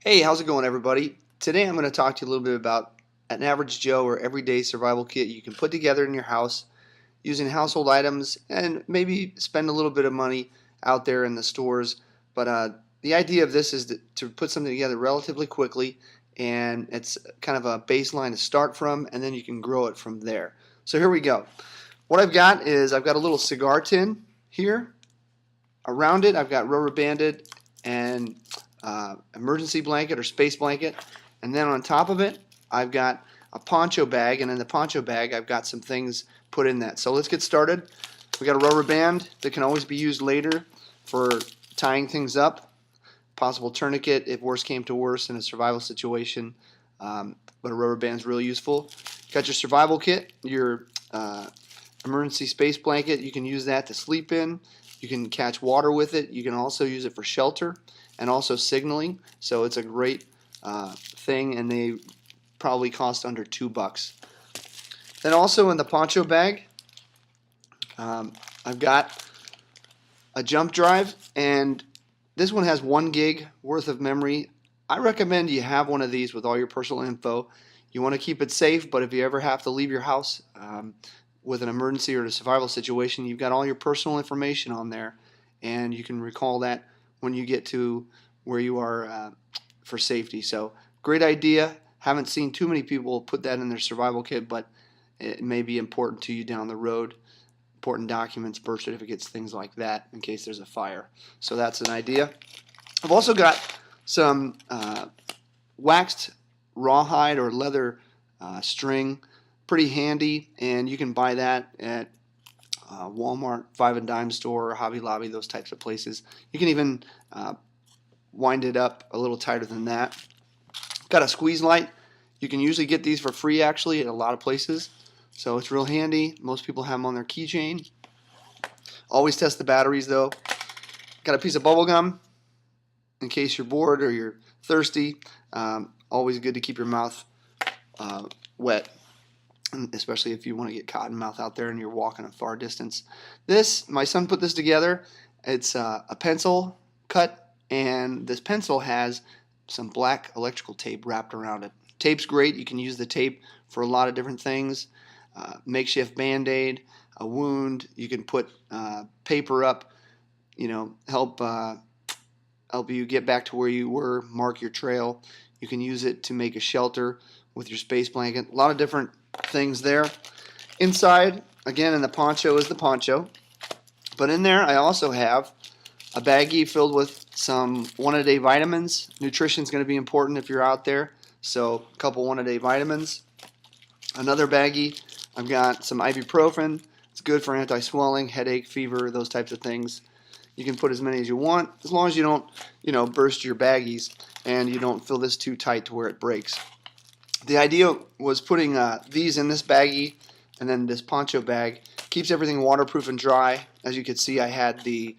Hey, how's it going, everybody? Today I'm going to talk to you a little bit about an average Joe or everyday survival kit you can put together in your house using household items and maybe spend a little bit of money out there in the stores. But the idea of this is to put something together relatively quickly, and it's kind of a baseline to start from, and then you can grow it from there. So here we go. What I've got is I've got a little cigar tin here. Around it, I've got rubber banded and emergency blanket or space blanket. And then on top of it, I've got a poncho bag. And in the poncho bag, I've got some things put in that. So let's get started. We got a rubber band that can always be used later for tying things up. Possible tourniquet if worse came to worse in a survival situation. But a rubber band is really useful. Got your survival kit, your emergency space blanket. You can use that to sleep in. You can catch water with it. You can also use it for shelter and also signaling. So it's a great thing, and they probably cost under $2. Then also in the poncho bag, I've got a jump drive, and this one has 1 gig worth of memory. I recommend you have one of these with all your personal info. You want to keep it safe, but if you ever have to leave your house with an emergency or a survival situation, you've got all your personal information on there, and you can recall that when you get to where you are for safety. So great idea. Haven't seen too many people put that in their survival kit, but it may be important to you down the road. Important documents, birth certificates, things like that in case there's a fire. So that's an idea. I've also got some waxed rawhide or leather string. Pretty handy, and you can buy that at Walmart, Five and Dime store, Hobby Lobby, those types of places. You can even wind it up a little tighter than that. Got a squeeze light. You can usually get these for free actually at a lot of places, so it's real handy. Most people have them on their keychain. Always test the batteries though. Got a piece of bubble gum in case you're bored or you're thirsty. Always good to keep your mouth wet, especially if you want to get cotton mouth out there and you're walking a far distance. My son put this together. It's a pencil cut, and this pencil has some black electrical tape wrapped around it. Tape's great. You can use the tape for a lot of different things. Makeshift band-aid, a wound. You can put paper up, help you get back to where you were, mark your trail. You can use it to make a shelter with your space blanket. A lot of different things there. Inside, again, in the poncho is the poncho. But in there, I also have a baggie filled with some one-a-day vitamins. Nutrition is going to be important if you're out there. So a couple one-a-day vitamins. Another baggie, I've got some ibuprofen. It's good for anti-swelling, headache, fever, those types of things. You can put as many as you want, as long as you don't, burst your baggies and you don't fill this too tight to where it breaks. The idea was putting these in this baggie and then this poncho bag. Keeps everything waterproof and dry. As you can see, I had the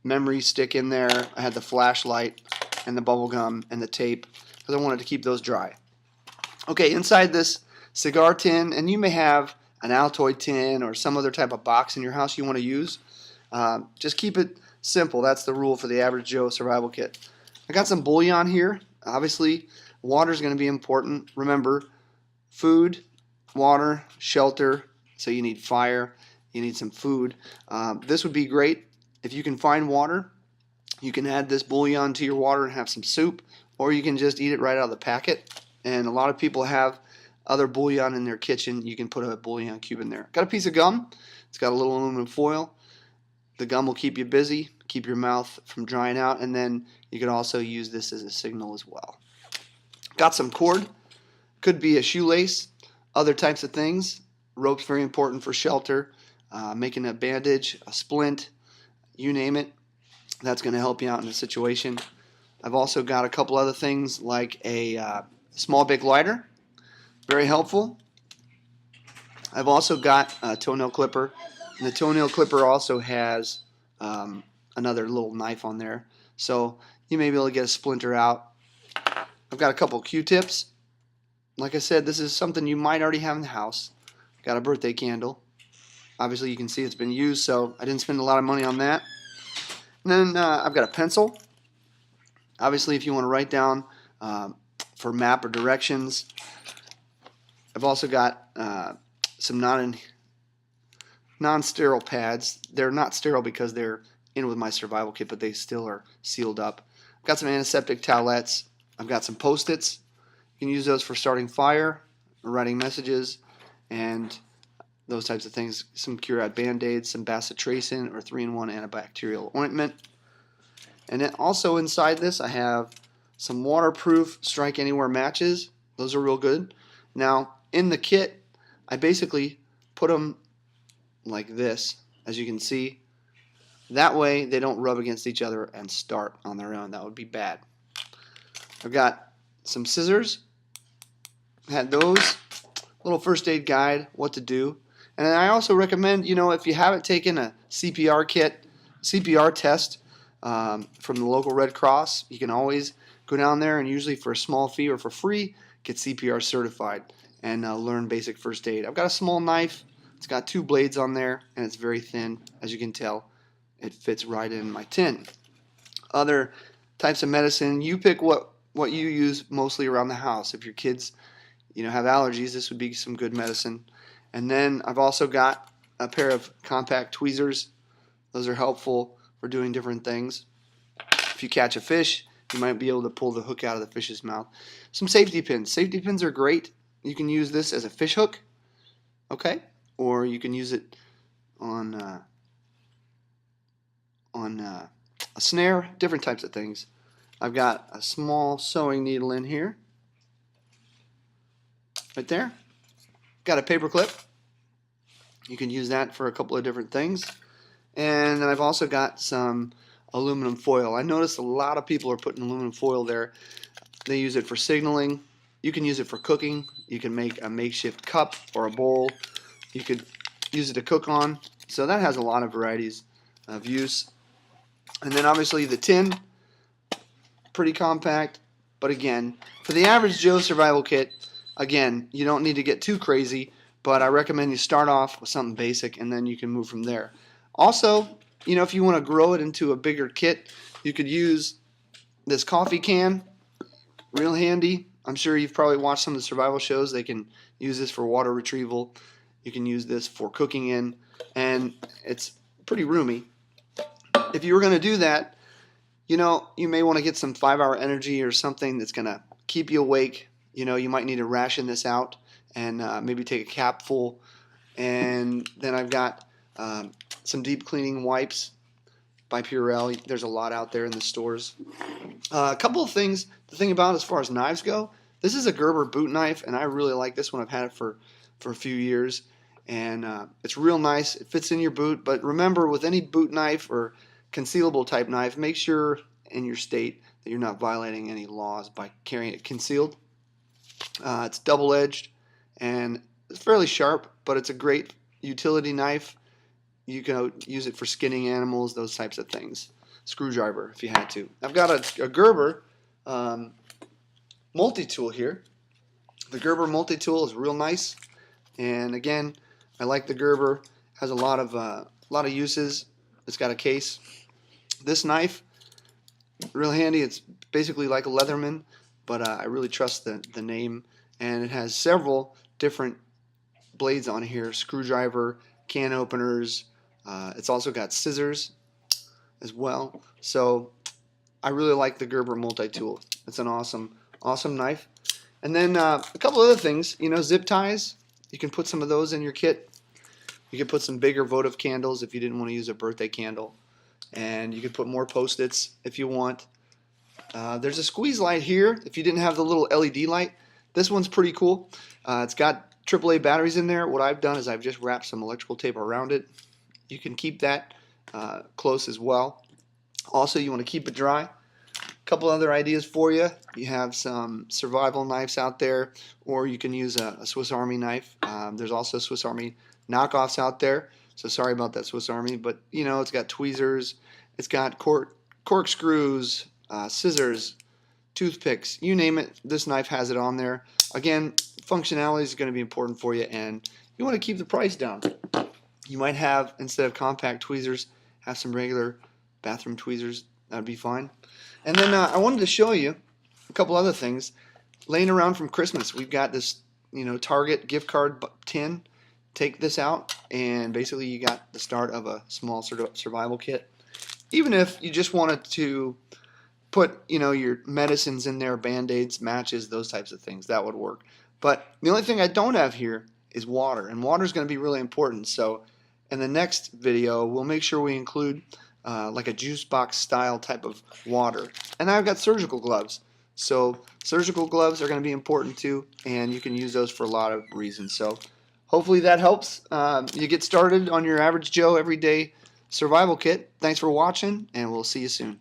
memory stick in there. I had the flashlight and the bubble gum and the tape because I wanted to keep those dry. Okay, inside this cigar tin, and you may have an Altoid tin or some other type of box in your house you want to use. Just keep it simple. That's the rule for the average Joe survival kit. I got some bouillon here. Obviously, water is going to be important. Remember, food, water, shelter. So you need fire. You need some food. This would be great if you can find water. You can add this bouillon to your water and have some soup, or you can just eat it right out of the packet. And a lot of people have other bouillon in their kitchen. You can put a bouillon cube in there. Got a piece of gum. It's got a little aluminum foil. The gum will keep you busy, keep your mouth from drying out, and then you could also use this as a signal as well. Got some cord. Could be a shoelace, other types of things. Rope's very important for shelter, making a bandage, a splint, you name it. That's going to help you out in a situation. I've also got a couple other things like a small big lighter, very helpful. I've also got a toenail clipper, and the toenail clipper also has another little knife on there, so you may be able to get a splinter out. I've got a couple Q-tips. Like I said, this is something you might already have in the house. Got a birthday candle. Obviously you can see it's been used, so I didn't spend a lot of money on that. And then I've got a pencil. Obviously, if you want to write down for map or directions, I've also got some non-sterile pads. They're not sterile because they're in with my survival kit, but they still are sealed up. I've got some antiseptic towelettes. I've got some Post-its. You can use those for starting fire, or writing messages, and those types of things. Some Curad Band-Aids, some bacitracin or 3-in-1 antibacterial ointment. And then also inside this I have some waterproof Strike Anywhere matches. Those are real good. Now in the kit I basically put them like this, as you can see. That way they don't rub against each other and start on their own. That would be bad. I've got some scissors. Had those. Little first aid guide, what to do. And then I also recommend, if you haven't taken a CPR test from the local Red Cross, you can always go down there and usually for a small fee or for free, get CPR certified and learn basic first aid. I've got a small knife. It's got 2 blades on there and it's very thin. As you can tell, it fits right in my tin. Other types of medicine, you pick what you use mostly around the house. If your kids have allergies, this would be some good medicine. And then I've also got a pair of compact tweezers. Those are helpful for doing different things. If you catch a fish, you might be able to pull the hook out of the fish's mouth. Some safety pins. Safety pins are great. You can use this as a fish hook, okay? Or you can use it on a snare, different types of things. I've got a small sewing needle in here. Right there. Got a paper clip. You can use that for a couple of different things. And then I've also got some aluminum foil. I noticed a lot of people are putting aluminum foil there. They use it for signaling. You can use it for cooking. You can make a makeshift cup or a bowl. You could use it to cook on. So that has a lot of varieties of use. And then obviously the tin, pretty compact. But again, for the average Joe survival kit, again, you don't need to get too crazy, but I recommend you start off with something basic and then you can move from there. Also, if you want to grow it into a bigger kit, you could use this coffee can. Real handy. I'm sure you've probably watched some of the survival shows. They can use this for water retrieval. You can use this for cooking in, and it's pretty roomy. If you were going to do that, you may want to get some 5-hour energy or something that's going to keep you awake. You might need to ration this out and maybe take a cap full. And then I've got some deep cleaning wipes by Purell. There's a lot out there in the stores. A couple of things to think about as far as knives go. This is a Gerber boot knife, and I really like this one. I've had it for a few years, and it's real nice. It fits in your boot, but remember, with any boot knife or concealable type knife, make sure in your state that you're not violating any laws by carrying it concealed. It's double-edged and it's fairly sharp, but it's a great utility knife. You can use it for skinning animals, those types of things. Screwdriver, if you had to. I've got a Gerber multi-tool here. The Gerber multi-tool is real nice, and again, I like the Gerber. Has a lot of uses. It's got a case. This knife, real handy. It's basically like a Leatherman, but I really trust the name, and it has several different blades on here. Screwdriver, can openers. It's also got scissors as well. So I really like the Gerber multi-tool. It's an awesome knife. And then a couple other things, zip ties. You can put some of those in your kit. You can put some bigger votive candles if you didn't want to use a birthday candle. And you could put more Post-its if you want. There's a squeeze light here if you didn't have the little LED light. This one's pretty cool. It's got AAA batteries in there. What I've done is I've just wrapped some electrical tape around it. You can keep that close as well. Also, you want to keep it dry. A couple other ideas for you. You have some survival knives out there, or you can use a Swiss Army knife. There's also Swiss Army knockoffs out there. So sorry about that, Swiss Army, but it's got tweezers, it's got corkscrews, scissors, toothpicks, you name it. This knife has it on there. Again, functionality is going to be important for you, and you want to keep the price down. You might have, instead of compact tweezers, have some regular bathroom tweezers. That would be fine. And then I wanted to show you a couple other things laying around from Christmas. We've got this, Target gift card tin. Take this out, and basically you got the start of a small sort of survival kit. Even if you just wanted to put, your medicines in there, band-aids, matches, those types of things, that would work. But the only thing I don't have here is water, and water is going to be really important. So in the next video, we'll make sure we include like a juice box style type of water. And I've got surgical gloves. So surgical gloves are going to be important too, and you can use those for a lot of reasons. So hopefully that helps you get started on your average Joe everyday survival kit. Thanks for watching, and we'll see you soon.